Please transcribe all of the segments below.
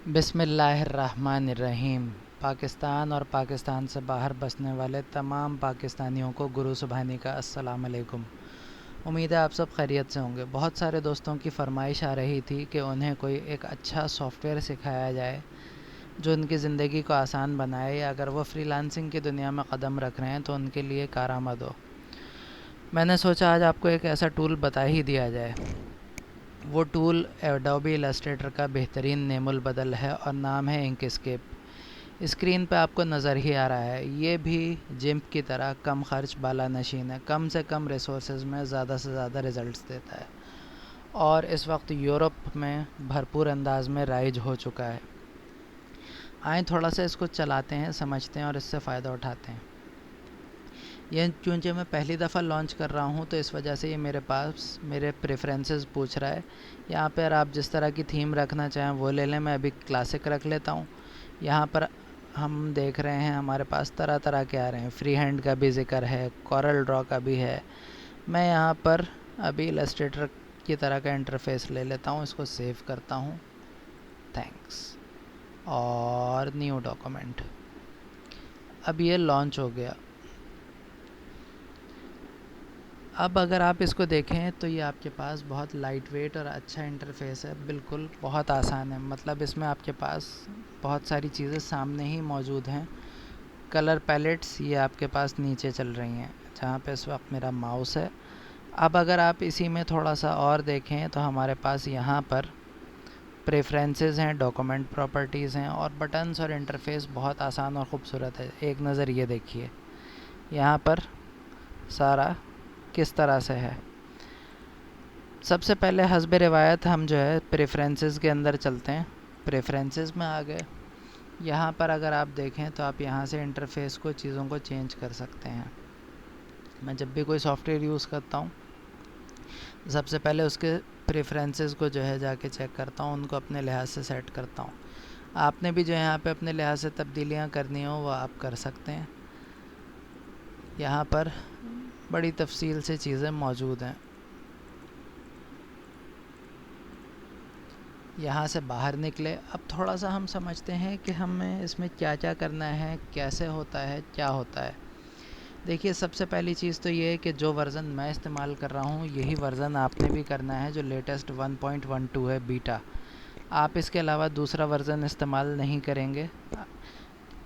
बिस्मिल्लाहिर्रहमानिर्रहीम। पाकिस्तान और पाकिस्तान से बाहर बसने वाले तमाम पाकिस्तानियों को गुरु सुबहानी का अस्सलाम अलैकुम। उम्मीद है आप सब खैरियत से होंगे। बहुत सारे दोस्तों की फरमाइश आ रही थी कि उन्हें कोई एक अच्छा सॉफ्टवेयर सिखाया जाए जो उनकी ज़िंदगी को आसान बनाए, या अगर वो फ्रीलांसिंग की दुनिया में कदम रख रहे हैं तो उनके लिए कारआमद हो। मैंने सोचा आज आपको एक ऐसा टूल बता ही दिया जाए। वो टूल एडोबी इलस्ट्रेटर का बेहतरीन नेमुल बदल है और नाम है इंकस्केप। स्क्रीन पे आपको नज़र ही आ रहा है। ये भी जिम्प की तरह कम खर्च बाला नशीन है, कम से कम रिसोर्सेज में ज़्यादा से ज़्यादा रिज़ल्ट्स देता है और इस वक्त यूरोप में भरपूर अंदाज में राइज हो चुका है। आए थोड़ा सा इसको चलाते हैं, समझते हैं और इससे फ़ायदा उठाते हैं। यह चूँकि मैं पहली दफ़ा लॉन्च कर रहा हूँ तो इस वजह से ये मेरे पास मेरे प्रेफरेंसेस पूछ रहा है। यहाँ पर आप जिस तरह की थीम रखना चाहें वो ले लें। मैं अभी क्लासिक रख लेता हूँ। यहाँ पर हम देख रहे हैं हमारे पास तरह तरह के आ रहे हैं। फ्री हैंड का भी ज़िक्र है, कोरल ड्रॉ का भी है। मैं यहाँ पर अभी इलस्ट्रेटर की तरह का इंटरफेस ले लेता हूँ, इसको सेव करता हूँ, थैंक्स, और न्यू डॉक्यूमेंट। अब ये लॉन्च हो गया। अब अगर आप इसको देखें तो ये आपके पास बहुत लाइट वेट और अच्छा इंटरफेस है, बिल्कुल बहुत आसान है। मतलब इसमें आपके पास बहुत सारी चीज़ें सामने ही मौजूद हैं। कलर पैलेट्स ये आपके पास नीचे चल रही हैं जहाँ पे इस वक्त मेरा माउस है। अब अगर आप इसी में थोड़ा सा और देखें तो हमारे पास यहाँ पर प्रेफरेंसेस हैं, डॉक्यूमेंट प्रॉपर्टीज़ हैं और बटन्स और इंटरफेस बहुत आसान और ख़ूबसूरत है। एक नज़र ये देखिए यहाँ पर सारा किस तरह से है। सबसे पहले हस्ब रिवायत हम जो है प्रेफरेंसेस के अंदर चलते हैं। प्रेफरेंसेस में आ गए। यहाँ पर अगर आप देखें तो आप यहाँ से इंटरफेस को, चीज़ों को चेंज कर सकते हैं। मैं जब भी कोई सॉफ्टवेयर यूज़ करता हूँ सबसे पहले उसके प्रेफरेंसेस को जो है जाके चेक करता हूँ, उनको अपने लिहाज से सेट करता हूँ। आपने भी जो है यहाँ पे अपने लिहाज से तब्दीलियाँ करनी हो वो आप कर सकते हैं। यहाँ पर बड़ी तफसील से चीज़ें मौजूद हैं। यहाँ से बाहर निकले। अब थोड़ा सा हम समझते हैं कि हमें इसमें क्या क्या करना है, कैसे होता है, क्या होता है। देखिए सबसे पहली चीज़ तो ये है कि जो वर्ज़न मैं इस्तेमाल कर रहा हूँ यही वर्ज़न आपने भी करना है, जो लेटेस्ट 1.12 है बीटा। आप इसके अलावा दूसरा वर्ज़न इस्तेमाल नहीं करेंगे।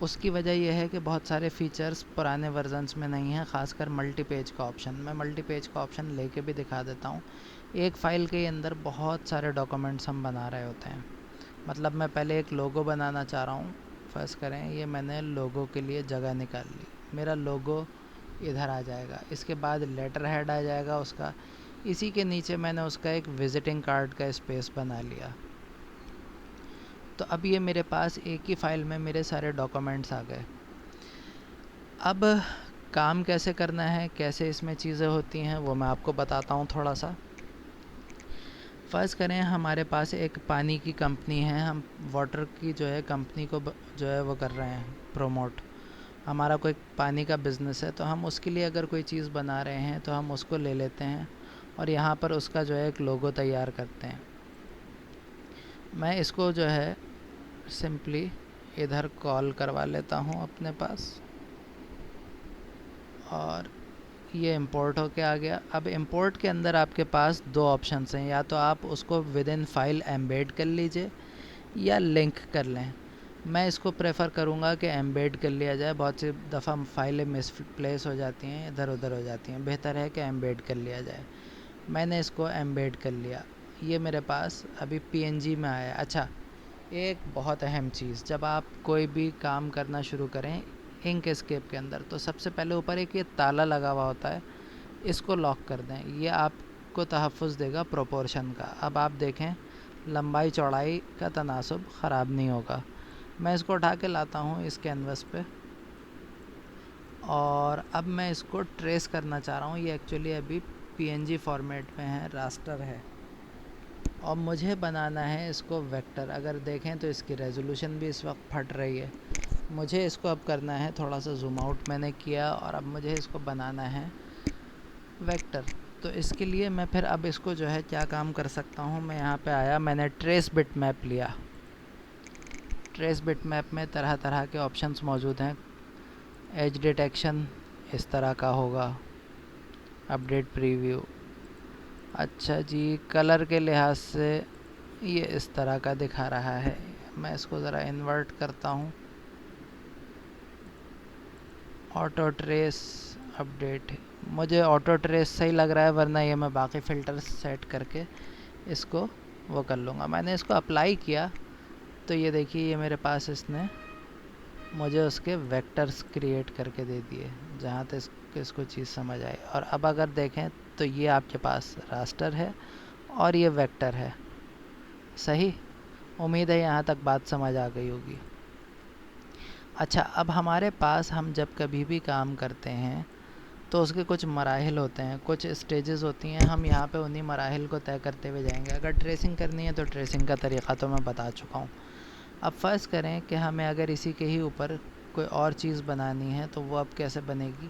उसकी वजह यह है कि बहुत सारे फ़ीचर्स पुराने वर्जन्स में नहीं हैं, ख़ासकर मल्टी पेज का ऑप्शन। मैं मल्टी पेज का ऑप्शन लेके भी दिखा देता हूँ। एक फ़ाइल के अंदर बहुत सारे डॉक्यूमेंट्स हम बना रहे होते हैं। मतलब मैं पहले एक लोगो बनाना चाह रहा हूँ। फ़र्ज़ करें ये मैंने लोगो के लिए जगह निकाल ली, मेरा लोगो इधर आ जाएगा। इसके बाद लेटर हेड आ जाएगा उसका। इसी के नीचे मैंने उसका एक विज़िटिंग कार्ड का स्पेस बना लिया। तो अब ये मेरे पास एक ही फ़ाइल में मेरे सारे डॉक्यूमेंट्स आ गए। अब काम कैसे करना है, कैसे इसमें चीज़ें होती हैं वो मैं आपको बताता हूँ थोड़ा सा। फ़र्ज़ करें हमारे पास एक पानी की कंपनी है, हम वाटर की जो है कंपनी को जो है वो कर रहे हैं प्रमोट। हमारा कोई पानी का बिज़नेस है तो हम उसके लिए अगर कोई चीज़ बना रहे हैं तो हम उसको ले लेते हैं और यहाँ पर उसका जो है एक लोगो तैयार करते हैं। मैं इसको जो है सिंपली इधर कॉल करवा लेता हूँ अपने पास और ये इंपोर्ट होके आ गया। अब इंपोर्ट के अंदर आपके पास दो ऑप्शंस हैं, या तो आप उसको विद इन फाइल एम्बेड कर लीजिए या लिंक कर लें। मैं इसको प्रेफर करूँगा कि एम्बेड कर लिया जाए। बहुत सी दफ़ा फाइलें मिसप्लेस हो जाती हैं, इधर उधर हो जाती हैं, बेहतर है कि एम्बेड कर लिया जाए। मैंने इसको एम्बेड कर लिया। ये मेरे पास अभी पीएनजी में आया। अच्छा, एक बहुत अहम चीज़, जब आप कोई भी काम करना शुरू करें इंकस्केप के अंदर तो सबसे पहले ऊपर एक ये ताला लगा हुआ होता है, इसको लॉक कर दें। ये आपको तहफ़्फ़ुज़ देगा प्रोपोर्शन का। अब आप देखें लंबाई चौड़ाई का तनासुब ख़राब नहीं होगा। मैं इसको उठा के लाता हूँ इस कैनवस पे और अब मैं इसको ट्रेस करना चाह रहा हूँ। ये एक्चुअली अभी पीएनजी फॉर्मेट में है, रास्टर है और मुझे बनाना है इसको वेक्टर। अगर देखें तो इसकी रेजोल्यूशन भी इस वक्त फट रही है। मुझे इसको अब करना है, थोड़ा सा जूम आउट मैंने किया और अब मुझे इसको बनाना है वेक्टर। तो इसके लिए मैं फिर अब इसको जो है क्या काम कर सकता हूँ, मैं यहाँ पे आया, मैंने ट्रेस बिट मैप लिया। ट्रेस बिटमैप में तरह तरह के ऑप्शंस मौजूद हैं। एज डिटेक्शन इस तरह का होगा, अपडेट प्रीव्यू। अच्छा जी, कलर के लिहाज से ये इस तरह का दिखा रहा है। मैं इसको ज़रा इन्वर्ट करता हूँ। ऑटो ट्रेस अपडेट, मुझे ऑटो ट्रेस सही लग रहा है, वरना ये मैं बाकी फ़िल्टर्स सेट करके इसको वो कर लूँगा। मैंने इसको अप्लाई किया तो ये देखिए, ये मेरे पास इसने मुझे उसके वेक्टर्स क्रिएट करके दे दिए, जहाँ तक इसको चीज़ समझ आए। और अब अगर देखें तो ये आपके पास रास्टर है और ये वेक्टर है। सही, उम्मीद है यहाँ तक बात समझ आ गई होगी। अच्छा, अब हमारे पास हम जब कभी भी काम करते हैं तो उसके कुछ मराहिल होते हैं, कुछ स्टेजेस होती हैं। हम यहाँ पे उन्हीं मराहिल को तय करते हुए जाएंगे। अगर ट्रेसिंग करनी है तो ट्रेसिंग का तरीक़ा तो मैं बता चुका हूँ। अब फ़र्ज़ करें कि हमें अगर इसी के ही ऊपर कोई और चीज़ बनानी है तो वो अब कैसे बनेगी।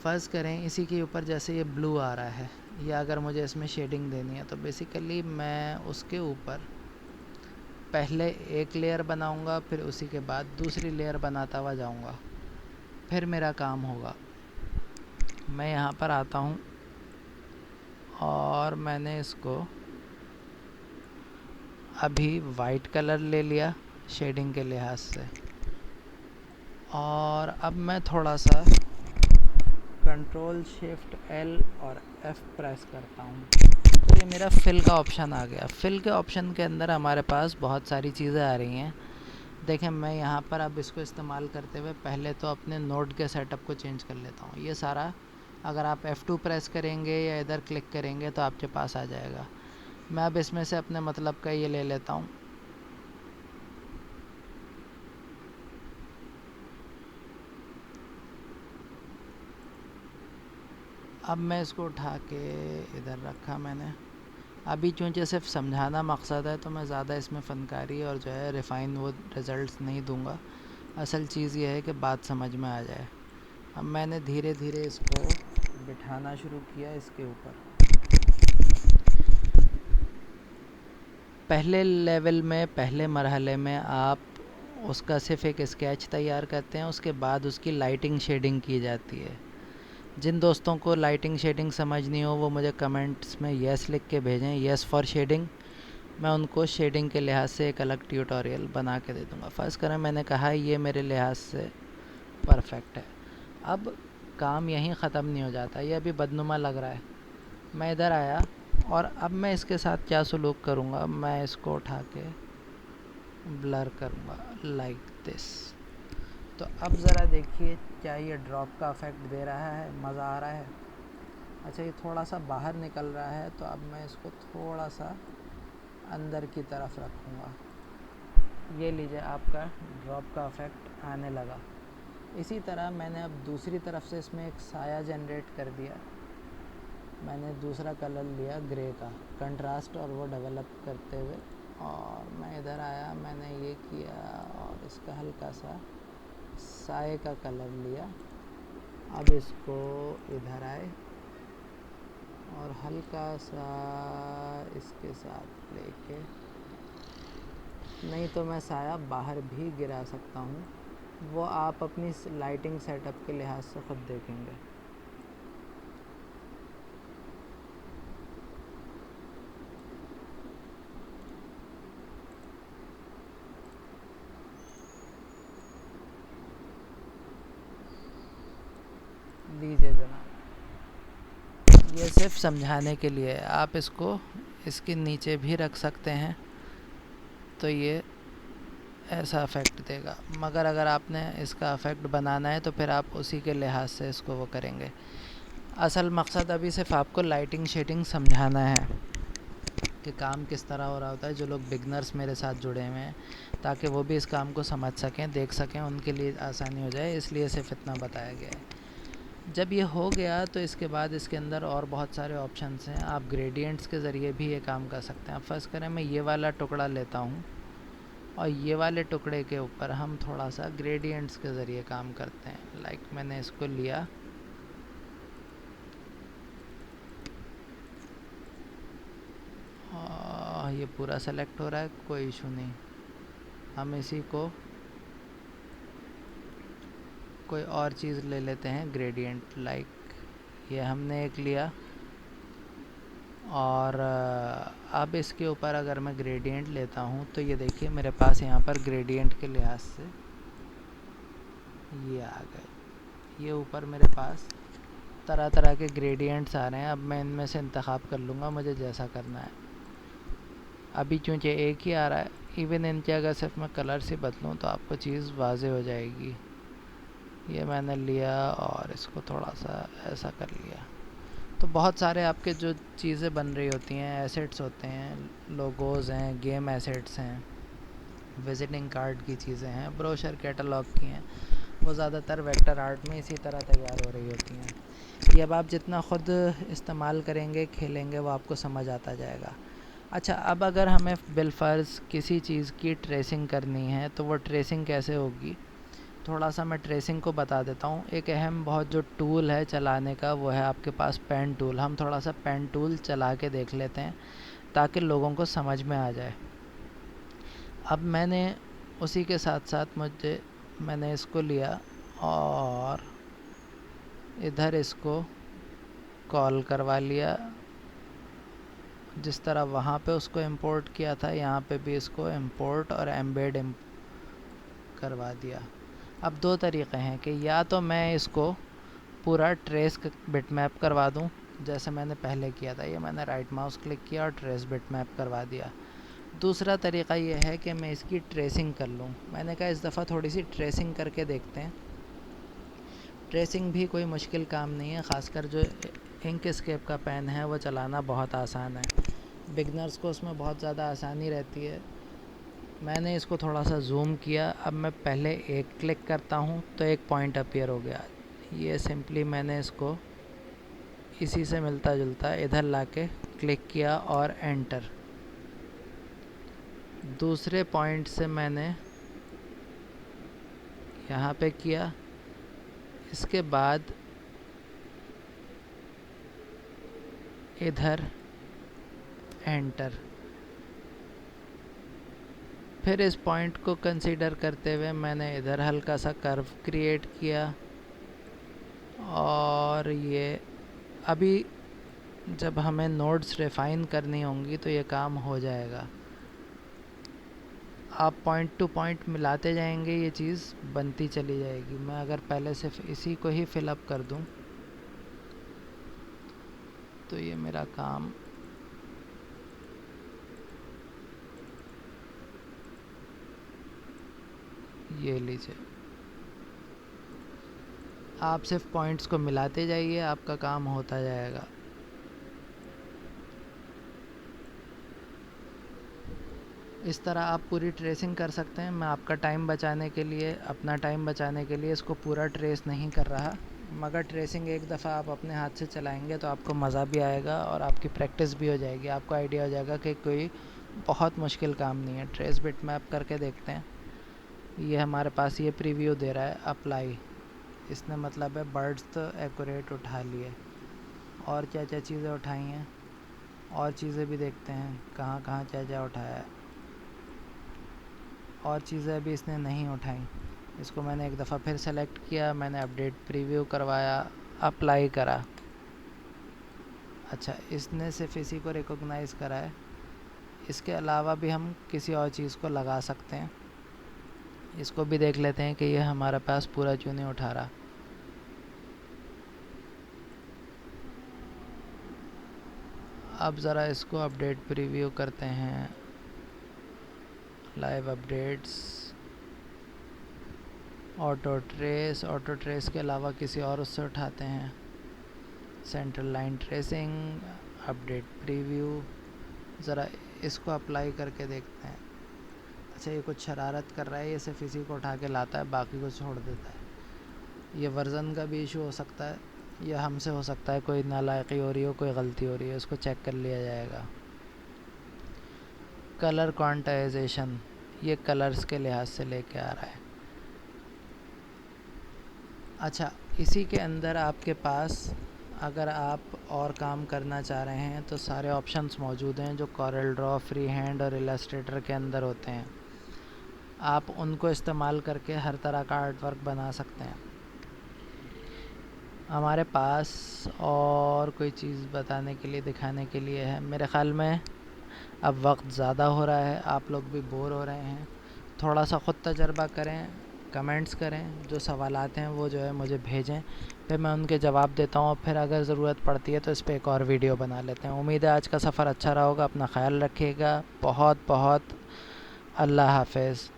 फ़र्ज़ करें इसी के ऊपर जैसे ये ब्लू आ रहा है, या अगर मुझे इसमें शेडिंग देनी है तो बेसिकली मैं उसके ऊपर पहले एक लेयर बनाऊंगा, फिर उसी के बाद दूसरी लेयर बनाता हुआ जाऊंगा, फिर मेरा काम होगा। मैं यहाँ पर आता हूँ और मैंने इसको अभी वाइट कलर ले लिया शेडिंग के लिहाज से, और अब मैं थोड़ा सा कंट्रोल शिफ्ट एल और एफ प्रेस करता हूँ तो ये मेरा फिल का ऑप्शन आ गया। फिल के ऑप्शन के अंदर हमारे पास बहुत सारी चीज़ें आ रही हैं। देखें, मैं यहाँ पर अब इसको इस्तेमाल करते हुए पहले तो अपने नोड के सेटअप को चेंज कर लेता हूँ। ये सारा अगर आप F2 प्रेस करेंगे या इधर क्लिक करेंगे तो आपके पास आ जाएगा। मैं अब इसमें से अपने मतलब का ये ले लेता हूँ। अब मैं इसको उठा के इधर रखा मैंने। अभी चूँकि सिर्फ समझाना मकसद है तो मैं ज़्यादा इसमें फ़नकारी और जो है रिफ़ाइन वो रिज़ल्ट्स नहीं दूंगा। असल चीज़ ये है कि बात समझ में आ जाए। अब मैंने धीरे धीरे इसको बिठाना शुरू किया इसके ऊपर। पहले लेवल में, पहले मरहले में आप उसका सिर्फ एक स्केच तैयार करते हैं, उसके बाद उसकी लाइटिंग शेडिंग की जाती है। जिन दोस्तों को लाइटिंग शेडिंग समझनी हो वो मुझे कमेंट्स में यस लिख के भेजें, यस फॉर शेडिंग। मैं उनको शेडिंग के लिहाज से एक अलग ट्यूटोरियल बना के दे दूँगा। फ़र्ज़ करें मैंने कहा ये मेरे लिहाज से परफेक्ट है। अब काम यहीं ख़त्म नहीं हो जाता, ये अभी बदनुमा लग रहा है। मैं इधर आया और अब मैं इसके साथ क्या सलूक करूँगा, मैं इसको उठा के ब्लर करूँगा लाइक दिस। तो अब ज़रा देखिए, क्या ये ड्रॉप का इफ़ेक्ट दे रहा है, मज़ा आ रहा है। अच्छा, ये थोड़ा सा बाहर निकल रहा है तो अब मैं इसको थोड़ा सा अंदर की तरफ रखूँगा। ये लीजिए, आपका ड्रॉप का इफ़ेक्ट आने लगा। इसी तरह मैंने अब दूसरी तरफ से इसमें एक साया जनरेट कर दिया। मैंने दूसरा कलर लिया ग्रे का, कंट्रास्ट और वो डेवलप करते हुए, और मैं इधर आया, मैंने ये किया और इसका हल्का सा साए का कलर लिया। अब इसको इधर आए और हल्का सा इसके साथ लेके, नहीं तो मैं साया बाहर भी गिरा सकता हूँ, वो आप अपनी लाइटिंग सेटअप के लिहाज से ख़ुद देखेंगे। लीजिए जनाब, ये सिर्फ समझाने के लिए है। आप इसको इसके नीचे भी रख सकते हैं तो ये ऐसा इफ़ेक्ट देगा, मगर अगर आपने इसका इफ़ेक्ट बनाना है तो फिर आप उसी के लिहाज से इसको वो करेंगे। असल मकसद अभी सिर्फ आपको लाइटिंग शेडिंग समझाना है कि काम किस तरह हो रहा होता है। जो लोग बिगनर्स मेरे साथ जुड़े हुए हैं, ताकि वो भी इस काम को समझ सकें, देख सकें, उनके लिए आसानी हो जाए, इसलिए सिर्फ इतना बताया गया है। जब ये हो गया तो इसके बाद इसके अंदर और बहुत सारे ऑप्शंस हैं। आप ग्रेडियंट्स के ज़रिए भी ये काम कर सकते हैं। अब फ़र्ज़ करें मैं ये वाला टुकड़ा लेता हूँ और ये वाले टुकड़े के ऊपर हम थोड़ा सा ग्रेडियंट्स के ज़रिए काम करते हैं। लाइक मैंने इसको लिया, ये पूरा सेलेक्ट हो रहा है, कोई इशू नहीं। हम इसी को कोई और चीज़ ले लेते हैं, ग्रेडियंट। लाइक ये हमने एक लिया, और अब इसके ऊपर अगर मैं ग्रेडियंट लेता हूँ तो ये देखिए मेरे पास यहाँ पर ग्रेडियंट के लिहाज से ये आ गए। ये ऊपर मेरे पास तरह तरह के ग्रेडियंट्स आ रहे हैं। अब मैं इनमें से इंतखाब कर लूँगा मुझे जैसा करना है। अभी चूँकि एक ही आ रहा है, इवन इनके अगर सिर्फ मैं कलर से बदलूँ तो आपको चीज़ वाज़े हो जाएगी। ये मैंने लिया और इसको थोड़ा सा ऐसा कर लिया। तो बहुत सारे आपके जो चीज़ें बन रही होती हैं, एसेट्स होते हैं, लोगोज़ हैं, गेम एसेट्स हैं, विजिटिंग कार्ड की चीज़ें हैं, ब्रोशर कैटलॉग की हैं, वो ज़्यादातर वेक्टर आर्ट में इसी तरह तैयार हो रही होती हैं। ये अब आप जितना ख़ुद इस्तेमाल करेंगे, खेलेंगे, वो आपको समझ आता जाएगा। अच्छा, अब अगर हमें बिलफ़र्ज़ किसी चीज़ की ट्रेसिंग करनी है तो वो ट्रेसिंग कैसे होगी, थोड़ा सा मैं ट्रेसिंग को बता देता हूँ। एक अहम बहुत जो टूल है चलाने का, वो है आपके पास पेन टूल। हम थोड़ा सा पेन टूल चला के देख लेते हैं ताकि लोगों को समझ में आ जाए। अब मैंने उसी के साथ साथ मैंने इसको लिया और इधर इसको कॉल करवा लिया। जिस तरह वहाँ पे उसको इंपोर्ट किया था, यहाँ पे भी इसको इंपोर्ट और एम्बेड करवा दिया। अब दो तरीक़े हैं कि या तो मैं इसको पूरा ट्रेस बिटमैप करवा दूं जैसे मैंने पहले किया था। ये मैंने राइट माउस क्लिक किया और ट्रेस बिटमैप करवा दिया। दूसरा तरीक़ा ये है कि मैं इसकी ट्रेसिंग कर लूं। मैंने कहा इस दफ़ा थोड़ी सी ट्रेसिंग करके देखते हैं। ट्रेसिंग भी कोई मुश्किल काम नहीं है, ख़ासकर जो इंकस्केप का पेन है वो चलाना बहुत आसान है। बिगनर्स को उसमें बहुत ज़्यादा आसानी रहती है। मैंने इसको थोड़ा सा जूम किया। अब मैं पहले एक क्लिक करता हूँ तो एक पॉइंट अपीयर हो गया। ये सिंपली मैंने इसको इसी से मिलता जुलता इधर लाके क्लिक किया और एंटर। दूसरे पॉइंट से मैंने यहाँ पे किया, इसके बाद इधर एंटर। फिर इस पॉइंट को कंसीडर करते हुए मैंने इधर हल्का सा कर्व क्रिएट किया, और ये अभी जब हमें नोड्स रिफ़ाइन करनी होंगी तो ये काम हो जाएगा। आप पॉइंट टू पॉइंट मिलाते जाएंगे, ये चीज़ बनती चली जाएगी। मैं अगर पहले सिर्फ इसी को ही फिलअप कर दूं तो ये मेरा काम ये लीजिए। आप सिर्फ पॉइंट्स को मिलाते जाइए, आपका काम होता जाएगा। इस तरह आप पूरी ट्रेसिंग कर सकते हैं। मैं आपका टाइम बचाने के लिए, अपना टाइम बचाने के लिए इसको पूरा ट्रेस नहीं कर रहा, मगर ट्रेसिंग एक दफ़ा आप अपने हाथ से चलाएंगे तो आपको मज़ा भी आएगा और आपकी प्रैक्टिस भी हो जाएगी। आपको आइडिया हो जाएगा कि कोई बहुत मुश्किल काम नहीं है। ट्रेस बिटमैप करके देखते हैं। ये हमारे पास ये प्रीव्यू दे रहा है अप्लाई। इसने मतलब है बर्ड्स तो एक्यूरेट उठा लिए। और क्या क्या चीज़ें उठाई हैं, और चीज़ें भी देखते हैं कहाँ कहाँ क्या क्या उठाया है। और चीज़ें अभी इसने नहीं उठाई। इसको मैंने एक दफ़ा फिर सेलेक्ट किया, मैंने अपडेट प्रीव्यू करवाया, अप्लाई करा। अच्छा, इसने सिर्फ इसी को रिकॉग्नाइज़ करा है। इसके अलावा भी हम किसी और चीज़ को लगा सकते हैं। इसको भी देख लेते हैं कि ये हमारे पास पूरा क्यों नहीं उठा रहा। अब ज़रा इसको अपडेट प्रीव्यू करते हैं। लाइव अपडेट्स, ऑटो ट्रेस के अलावा किसी और उससे उठाते हैं। Central line tracing, update preview, ज़रा इसको अप्लाई करके देखते हैं। अच्छा, ये कुछ शरारत कर रहा है, ये सिर्फ इसी को उठा के लाता है, बाकी को छोड़ देता है। ये वर्ज़न का भी इशू हो सकता है, या हमसे हो सकता है कोई नालायकी हो रही हो, कोई गलती हो रही है, उसको चेक कर लिया जाएगा। कलर क्वांटाइजेशन, ये कलर्स के लिहाज से लेके आ रहा है। अच्छा, इसी के अंदर आपके पास अगर आप और काम करना चाह रहे हैं तो सारे ऑप्शंस मौजूद हैं जो कॉरल ड्रॉ, फ्री हैंड और इलस्ट्रेटर के अंदर होते हैं। आप उनको इस्तेमाल करके हर तरह का आर्ट वर्क बना सकते हैं। हमारे पास और कोई चीज़ बताने के लिए, दिखाने के लिए है। मेरे ख़्याल में अब वक्त ज़्यादा हो रहा है, आप लोग भी बोर हो रहे हैं, थोड़ा सा ख़ुद तजर्बा करें, कमेंट्स करें, जो सवालात हैं वो जो है मुझे भेजें, फिर मैं उनके जवाब देता हूँ। फिर अगर ज़रूरत पड़ती है तो इस पर एक और वीडियो बना लेते हैं। उम्मीद है आज का सफ़र अच्छा रहा होगा। अपना ख़्याल रखिएगा। बहुत बहुत अल्लाह हाफ़िज़।